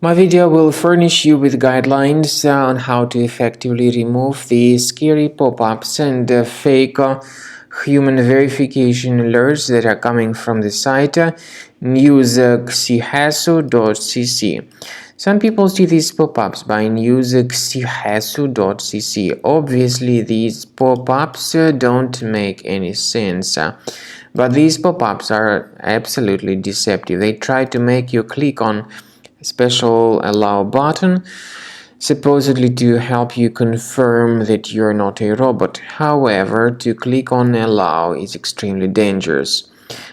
My video will furnish you with guidelines on how to effectively remove the scary pop-ups and fake human verification alerts that are coming from the site News-xihasu.cc. Some people see these pop-ups by News-xihasu.cc. Obviously, these pop-ups don't make any sense. But these pop-ups are absolutely deceptive. They try to make you click on special allow button, supposedly to help you confirm that you're not a robot. However, to click on allow is extremely dangerous.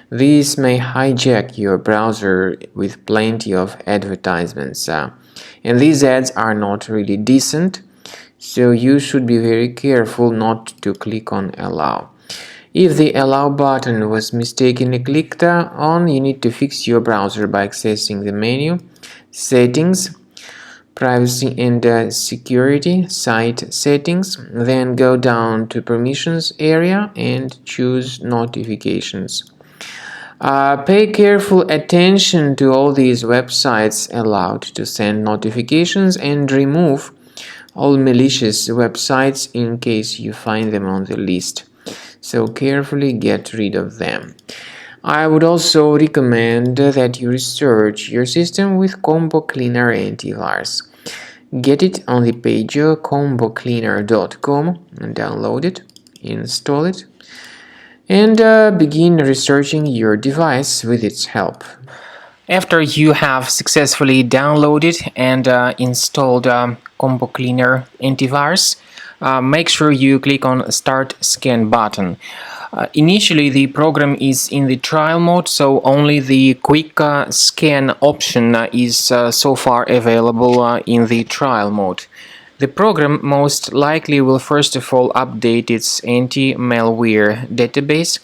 This may hijack your browser with plenty of advertisements, and these ads are not really decent, so you should be very careful not to click on allow. If the allow button was mistakenly clicked on, you need to fix your browser by accessing the menu Settings, Privacy and Security, Site Settings, then go down to Permissions area and choose Notifications. Pay careful attention to all these websites allowed to send notifications and remove all malicious websites in case you find them on the list. So carefully get rid of them. I would also recommend that you research your system with Combo Cleaner Antivirus. Get it on the page combocleaner.com and download it, install it, and begin researching your device with its help. After you have successfully downloaded and installed Combo Cleaner Antivirus, make sure you click on Start Scan button. Initially, the program is in the trial mode, so only the quick scan option is so far available in the trial mode. The program most likely will first of all update its anti-malware database,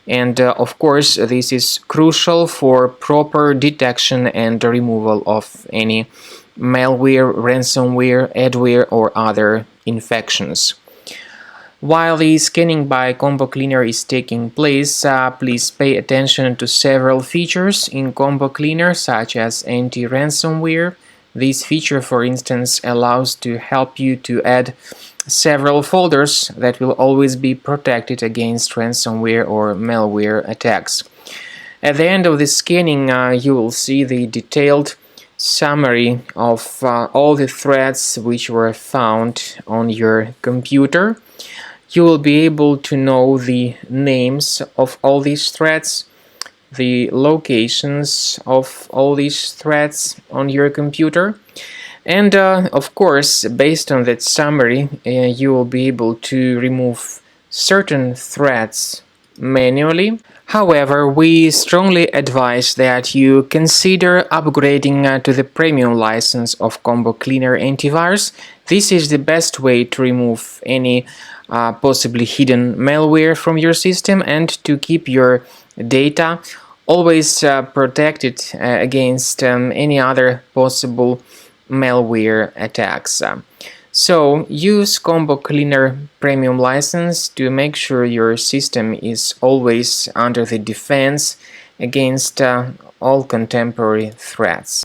and of course this is crucial for proper detection and removal of any malware, ransomware, adware or other infections. While the scanning by Combo Cleaner is taking place, please pay attention to several features in Combo Cleaner such as anti-ransomware. This feature, for instance, allows to help you to add several folders that will always be protected against ransomware or malware attacks. At the end of the scanning, you will see the detailed summary of all the threads which were found on your computer. You will be able to know the names of all these threads, the locations of all these threads on your computer, and of course, based on that summary, you will be able to remove certain threads manually. However, we strongly advise that you consider upgrading to the premium license of Combo Cleaner Antivirus. This is the best way to remove any possibly hidden malware from your system and to keep your data always protected against any other possible malware attacks. So use Combo Cleaner Premium license to make sure your system is always under the defense against all contemporary threats.